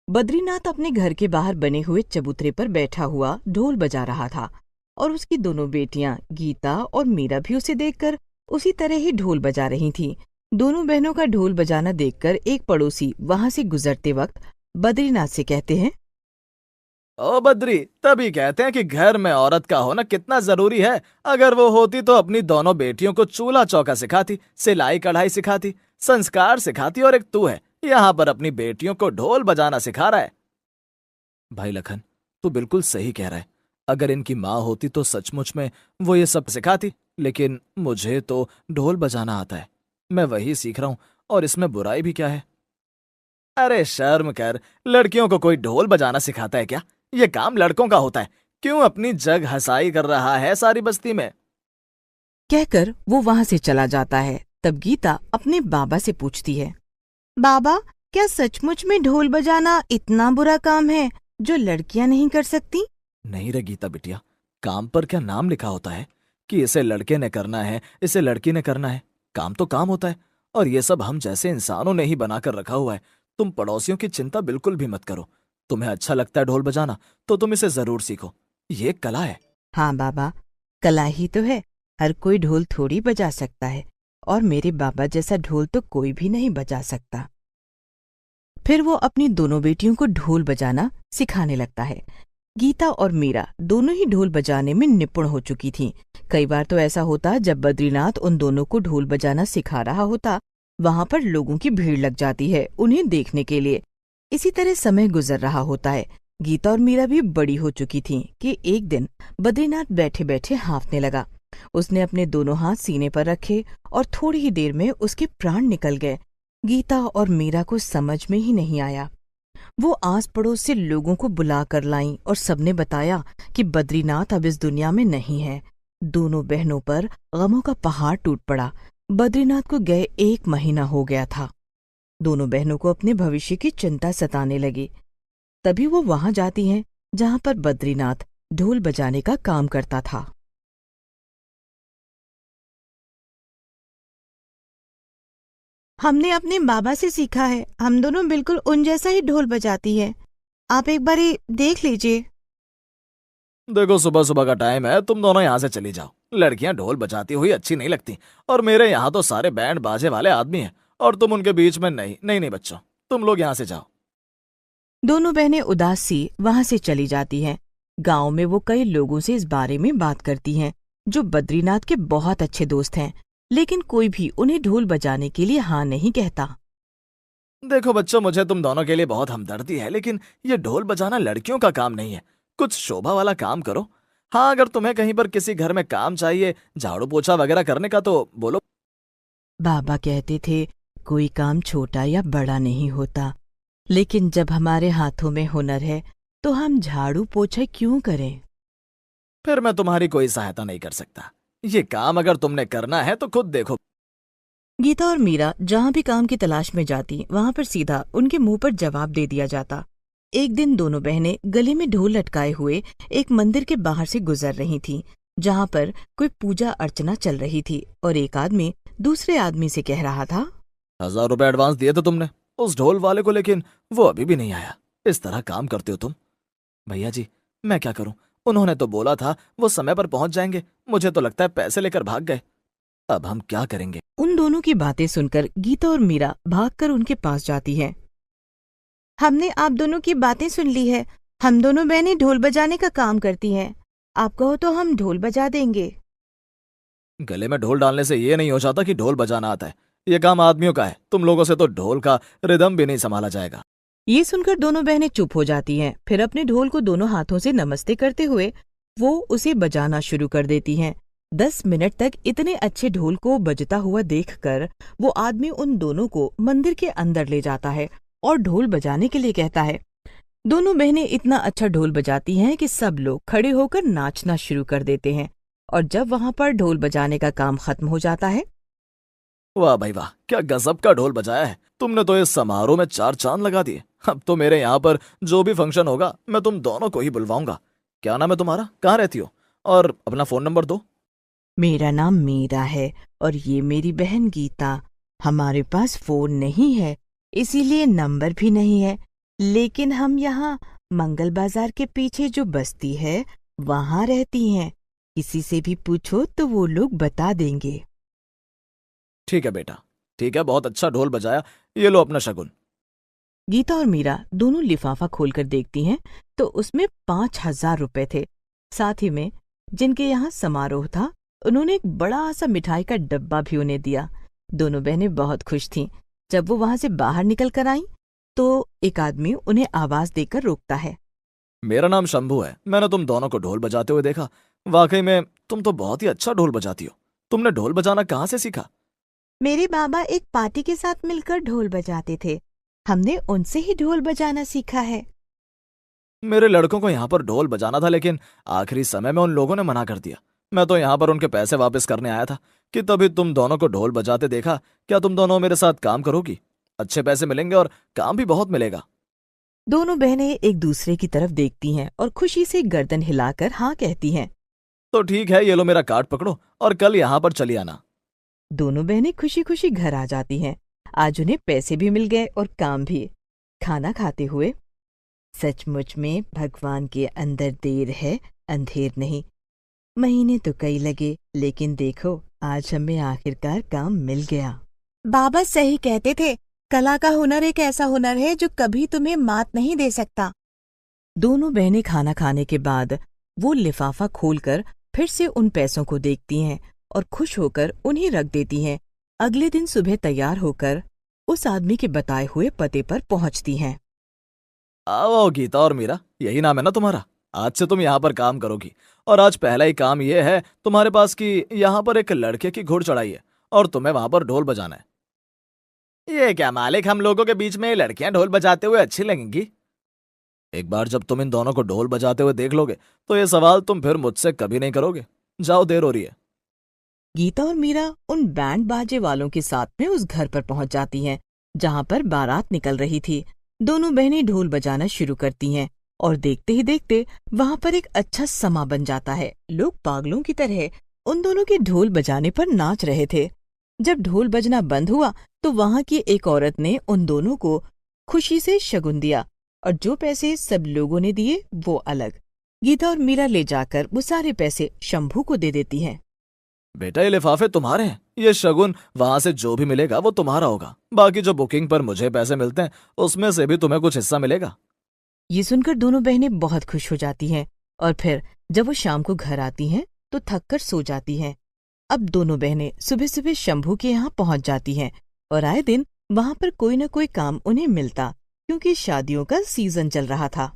बद्रीनाथ अपने घर के बाहर बने हुए चबूतरे पर बैठा हुआ ढोल बजा रहा था और उसकी दोनों बेटियां गीता और मीरा भी उसे देखकर उसी तरह ही ढोल बजा रही थीं। दोनों बहनों का ढोल बजाना देखकर एक पड़ोसी वहां से गुजरते वक्त बद्रीनाथ से कहते हैं, ओ बद्री, तभी कहते हैं कि घर में औरत का होना कितना जरूरी है। अगर वो होती तो अपनी दोनों बेटियों को चूल्हा चौका सिखाती, सिलाई कढ़ाई सिखाती, संस्कार सिखाती, और एक तू है यहाँ पर अपनी बेटियों को ढोल बजाना सिखा रहा है। भाई लखन, तू बिल्कुल सही कह रहा है। अगर इनकी माँ होती तो सचमुच में वो ये सब सिखाती, लेकिन मुझे तो ढोल बजाना आता है। मैं वही सीख रहा हूँ, और इसमें बुराई भी क्या है? अरे शर्म कर, लड़कियों को कोई ढोल बजाना सिखाता है क्या? ये काम लड़कों का होता है। क्यों अपनी जग हसाई कर रहा है सारी बस्ती में? कहकर वो वहां से चला जाता है। तब गीता अपने बाबा से पूछती है, बाबा, क्या सचमुच में ढोल बजाना इतना बुरा काम है जो लड़कियां नहीं कर सकती? नहीं रे गीता बिटिया, काम पर क्या नाम लिखा होता है कि इसे लड़के ने करना है, इसे लड़की ने करना है? काम तो काम होता है, और ये सब हम जैसे इंसानों ने ही बनाकर रखा हुआ है। तुम पड़ोसियों की चिंता बिल्कुल भी मत करो। तुम्हें अच्छा लगता है ढोल बजाना, तो तुम इसे जरूर सीखो। ये एक कला है। हाँ बाबा, कला ही तो है। हर कोई ढोल थोड़ी बजा सकता है, और मेरे बाबा जैसा ढोल तो कोई भी नहीं बजा सकता। फिर वो अपनी दोनों बेटियों को ढोल बजाना सिखाने लगता है। गीता और मीरा दोनों ही ढोल बजाने में निपुण हो चुकी थीं। कई बार तो ऐसा होता जब बद्रीनाथ उन दोनों को ढोल बजाना सिखा रहा होता, वहां पर लोगों की भीड़ लग जाती है उन्हें देखने के लिए। इसी तरह समय गुजर रहा होता है। गीता और मीरा भी बड़ी हो चुकी थीं कि एक दिन बद्रीनाथ बैठे बैठे हाँफने लगा। उसने अपने दोनों हाथ सीने पर रखे और थोड़ी ही देर में उसके प्राण निकल गए। गीता और मीरा को समझ में ही नहीं आया। वो आस पड़ोस से लोगों को बुला कर लाईं और सबने बताया कि बद्रीनाथ अब इस दुनिया में नहीं है। दोनों बहनों पर गमों का पहाड़ टूट पड़ा। बद्रीनाथ को गए 1 महीना हो गया था। दोनों बहनों को अपने भविष्य की चिंता सताने लगी। तभी वो वहां जाती हैं जहां पर बद्रीनाथ ढोल बजाने का काम करता था। हमने अपने बाबा से सीखा है। हम दोनों बिल्कुल उन जैसा ही ढोल बजाती है। आप एक बार ये देख लीजिए। देखो, सुबह सुबह का टाइम है, तुम दोनों यहाँ से चली जाओ। लड़कियां ढोल बजाती हुई अच्छी नहीं लगती, और मेरे यहाँ तो सारे बैंड बाजे वाले आदमी हैं, और तुम उनके बीच में नहीं नहीं नहीं बच्चों, तुम लोग यहाँ से जाओ। दोनों बहनें उदास सी वहां से चली जाती हैं। गांव में वो कई लोगों से इस बारे में बात करती हैं, जो बद्रीनाथ के बहुत अच्छे दोस्त हैं, लेकिन कोई भी उन्हें ढोल बजाने के लिए हाँ नहीं कहता। देखो बच्चों, मुझे तुम दोनों के लिए बहुत हमदर्दी है, लेकिन ये ढोल बजाना लड़कियों का काम नहीं है। कुछ शोभा वाला काम करो। हाँ, अगर तुम्हें कहीं पर किसी घर में काम चाहिए, झाड़ू पोछा वगैरह करने का, तो बोलो। बाबा कहते थे, कोई काम छोटा या बड़ा नहीं होता, लेकिन जब हमारे हाथों में हुनर है तो हम झाड़ू पोछा क्यों करें? फिर मैं तुम्हारी कोई सहायता नहीं कर सकता। ये काम अगर तुमने करना है तो खुद देखो। गीता और मीरा जहाँ भी काम की तलाश में जाती, वहां पर सीधा उनके मुंह पर जवाब दे दिया जाता। एक दिन दोनों बहनें गले में ढोल लटकाए हुए एक मंदिर के बाहर से गुजर रही थीं, जहाँ पर कोई पूजा अर्चना चल रही थी, और एक आदमी दूसरे आदमी से कह रहा था, 1000 रुपए एडवांस दिए थे तुमने उस ढोल वाले को, लेकिन वो अभी भी नहीं आया। इस तरह काम करते हो तुम? भैया जी, मैं क्या करूं? उन्होंने तो बोला था वो समय पर पहुंच जाएंगे। मुझे तो लगता है पैसे लेकर भाग गए। अब हम क्या करेंगे? उन दोनों की बातें सुनकर गीता और मीरा भागकर उनके पास जाती हैं। हमने आप दोनों की बातें सुन ली है। हम दोनों बहनें ढोल बजाने का काम करती हैं। आप कहो तो हम ढोल बजा देंगे। गले में ढोल डालने से ये नहीं हो जाता कि ढोल बजाना आता है। ये काम आदमियों का है। तुम लोगों से तो ढोल का रिदम भी नहीं संभाला जाएगा। ये सुनकर दोनों बहनें चुप हो जाती हैं। फिर अपने ढोल को दोनों हाथों से नमस्ते करते हुए वो उसे बजाना शुरू कर देती हैं। 10 मिनट तक इतने अच्छे ढोल को बजता हुआ देखकर वो आदमी उन दोनों को मंदिर के अंदर ले जाता है और ढोल बजाने के लिए कहता है। दोनों बहनें इतना अच्छा ढोल बजाती हैं कि सब लोग खड़े होकर नाचना शुरू कर देते हैं, और जब वहां पर ढोल बजाने का काम खत्म हो जाता है। वाह भाई वाह, क्या गजब का ढोल बजाया है तुमने तो। इस समारोह में 4 चांद लगा दिए। अब तो मेरे यहाँ पर जो भी फंक्शन होगा मैं तुम दोनों को ही बुलवाऊंगा। क्या नाम है तुम्हारा? कहाँ रहती हो? और अपना फोन नंबर दो। मेरा नाम मीरा है और ये मेरी बहन गीता। हमारे पास फोन नहीं है, इसीलिए नंबर भी नहीं है, लेकिन हम यहाँ मंगल बाजार के पीछे जो बस्ती है वहां रहती हैं। किसी से भी पूछो तो वो लोग बता देंगे। ठीक है बेटा, ठीक है, बहुत अच्छा ढोल बजाया। ये लो अपना शगुन। गीता और मीरा दोनों लिफाफा खोलकर देखती हैं तो उसमें 5,000 रुपए थे। साथ ही में जिनके यहाँ समारोह था उन्होंने एक बड़ा सा मिठाई का डब्बा भी उन्हें दिया। दोनों बहनें बहुत खुश थीं। जब वो वहां से बाहर निकल कर आईं तो एक आदमी उन्हें आवाज देकर रोकता है। मेरा नाम शंभू है। मैंने तुम दोनों को ढोल बजाते हुए देखा। वाकई में तुम तो बहुत ही अच्छा ढोल बजाती हो। तुमने ढोल बजाना कहाँ से सीखा? मेरे बाबा एक पार्टी के साथ मिलकर ढोल बजाते थे। हमने उनसे ही ढोल बजाना सीखा है। मेरे लड़कों को यहाँ पर ढोल बजाना था, लेकिन आखिरी समय में उन लोगों ने मना कर दिया। मैं तो यहाँ पर उनके पैसे वापस करने आया था कि तभी तुम दोनों को ढोल बजाते देखा। क्या तुम दोनों मेरे साथ काम करोगी? अच्छे पैसे मिलेंगे और काम भी बहुत मिलेगा। दोनों बहनें एक दूसरे की तरफ देखती हैं और खुशी से गर्दन हिलाकर हाँ कहती हैं। तो ठीक है, ये लो मेरा कार्ड पकड़ो और कल यहाँ पर चली आना। दोनों बहनें खुशी खुशी घर आ जाती हैं। आज उन्हें पैसे भी मिल गए और काम भी। खाना खाते हुए, सचमुच में भगवान के अंदर देर है अंधेर नहीं। महीने तो कई लगे लेकिन देखो आज हमें आखिरकार काम मिल गया। बाबा सही कहते थे, कला का हुनर एक ऐसा हुनर है जो कभी तुम्हें मात नहीं दे सकता। दोनों बहनें खाना खाने के बाद वो लिफाफा खोलकर फिर से उन पैसों को देखती हैं और खुश होकर उन्हें रख देती हैं। अगले दिन सुबह तैयार होकर उस आदमी के बताए हुए पते पर पहुंचती हैं। आओ गीता और मीरा, यही नाम है ना तुम्हारा? आज से तुम यहाँ पर काम करोगी और आज पहला ही काम ये है तुम्हारे पास कि यहाँ पर एक लड़के की घुड़ चढ़ाई है और तुम्हें वहां पर ढोल बजाना है। ये क्या मालिक, हम लोगों के बीच में लड़कियां ढोल बजाते हुए अच्छी लगेंगी? एक बार जब तुम इन दोनों को ढोल बजाते हुए देख लोगे तो ये सवाल तुम फिर मुझसे कभी नहीं करोगे। जाओ, देर हो रही है। गीता और मीरा उन बैंड बाजे वालों के साथ में उस घर पर पहुंच जाती हैं जहां पर बारात निकल रही थी। दोनों बहनें ढोल बजाना शुरू करती हैं और देखते ही देखते वहां पर एक अच्छा समा बन जाता है। लोग पागलों की तरह उन दोनों के ढोल बजाने पर नाच रहे थे। जब ढोल बजना बंद हुआ तो वहां की एक औरत ने उन दोनों को खुशी से शगुन दिया और जो पैसे सब लोगों ने दिए वो अलग। गीता और मीरा ले जाकर वो सारे पैसे शंभू को दे देती हैं। बेटा, ये लिफाफे तुम्हारे हैं। ये शगुन वहां से जो भी मिलेगा वो तुम्हारा होगा। बाकी जो बुकिंग पर मुझे पैसे मिलते हैं उसमें से भी तुम्हें कुछ हिस्सा मिलेगा। ये सुनकर दोनों बहनें बहुत खुश हो जाती हैं और फिर जब वो शाम को घर आती हैं तो थककर सो जाती हैं। अब दोनों बहनें सुबह सुबह शंभू के यहाँ पहुंच जाती हैं और आए दिन वहां पर कोई न कोई काम उन्हें मिलता क्योंकि शादियों का सीजन चल रहा था।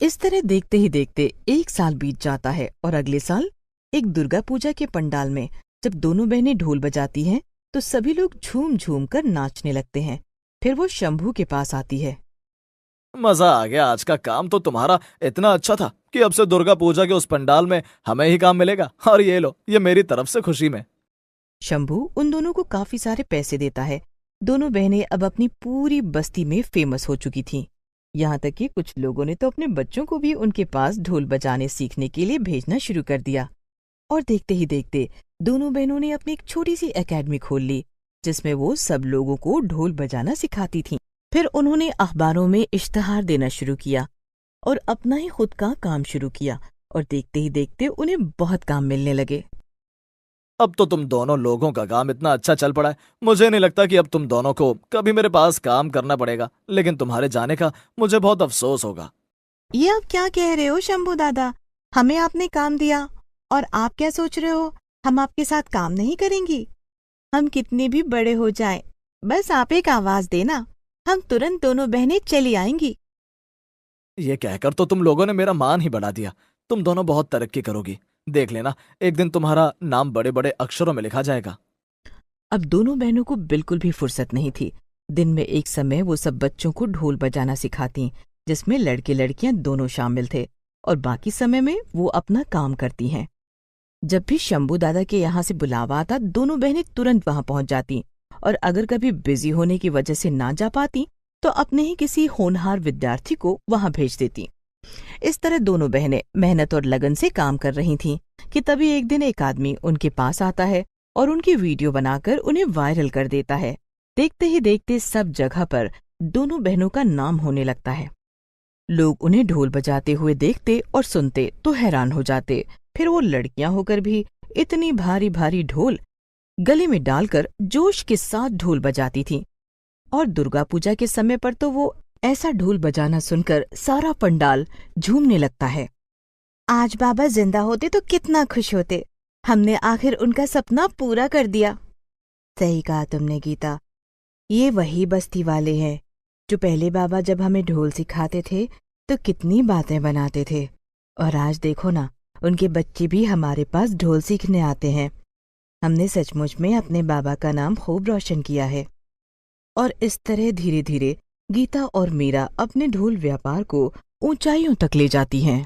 इस तरह देखते ही देखते 1 साल बीत जाता है और अगले साल एक दुर्गा पूजा के पंडाल में जब दोनों बहनें ढोल बजाती हैं तो सभी लोग झूम झूम कर नाचने लगते हैं। फिर वो शंभू के पास आती है। मजा आ गया। आज का काम तो तुम्हारा इतना अच्छा था कि अब से दुर्गा पूजा के उस पंडाल में हमें ही काम मिलेगा। और ये लो, ये मेरी तरफ से खुशी में। शंभू उन दोनों को काफी सारे पैसे देता है। दोनों बहनें अब अपनी पूरी बस्ती में फेमस हो चुकी थीं। यहाँ तक कि कुछ लोगों ने तो अपने बच्चों को भी उनके पास ढोल बजाने सीखने के लिए भेजना शुरू कर दिया। और देखते ही देखते दोनों बहनों ने अपनी एक छोटी सी एकेडमी खोल ली जिसमें वो सब लोगों को ढोल बजाना सिखाती थीं। फिर उन्होंने अखबारों में इश्तहार देना शुरू किया और अपना ही खुद का काम शुरू किया और देखते ही देखते उन्हें बहुत काम मिलने लगे। अब तो तुम दोनों लोगों का काम इतना अच्छा चल पड़ा है, मुझे नहीं लगता कि अब तुम दोनों को कभी मेरे पास काम करना पड़ेगा। लेकिन तुम्हारे जाने का मुझे बहुत अफसोस होगा। ये आप क्या कह रहे हो शंभू दादा? हमें आपने काम दिया और आप क्या सोच रहे हो हम आपके साथ काम नहीं करेंगी? हम कितने भी बड़े हो जाएं, बस आप एक आवाज देना, हम तुरंत दोनों बहनें चली आएंगी। ये कहकर तो तुम लोगों ने मेरा मान ही बढ़ा दिया। तुम दोनों बहुत तरक्की करोगी, देख लेना। एक दिन तुम्हारा नाम बड़े बड़े अक्षरों में लिखा जाएगा। अब दोनों बहनों को बिल्कुल भी फुर्सत नहीं थी। दिन में एक समय वो सब बच्चों को ढोल बजाना सिखाती जिसमें लड़के लड़कियां दोनों शामिल थे और बाकी समय में वो अपना काम करती हैं। जब भी शंभू दादा के यहाँ से बुलावा आता दोनों बहनें तुरंत वहां पहुंच जाती और अगर कभी बिजी होने की वजह से ना जा पाती तो अपने ही किसी होनहार विद्यार्थी को वहां भेज देती। इस तरह दोनों बहनें मेहनत और लगन से काम कर रही थीं कि तभी एक दिन एक आदमी उनके पास आता है और उनकी वीडियो बनाकर उन्हें वायरल कर देता है। देखते ही देखते सब जगह पर दोनों बहनों का नाम होने लगता है। लोग उन्हें ढोल बजाते हुए देखते और सुनते तो हैरान हो जाते। फिर वो लड़कियां होकर भी इतनी भारी भारी ढोल गले में डालकर जोश के साथ ढोल बजाती थीं। और दुर्गा पूजा के समय पर तो वो ऐसा ढोल बजाना सुनकर सारा पंडाल झूमने लगता है। आज बाबा जिंदा होते तो कितना खुश होते, हमने आखिर उनका सपना पूरा कर दिया। सही कहा तुमने गीता, ये वही बस्ती वाले हैं जो पहले बाबा जब हमें ढोल सिखाते थे तो कितनी बातें बनाते थे, और आज देखो ना, उनके बच्चे भी हमारे पास ढोल सीखने आते हैं। हमने सचमुच में अपने बाबा का नाम खूब रोशन किया है। और इस तरह धीरे धीरे गीता और मीरा अपने ढोल व्यापार को ऊंचाइयों तक ले जाती हैं।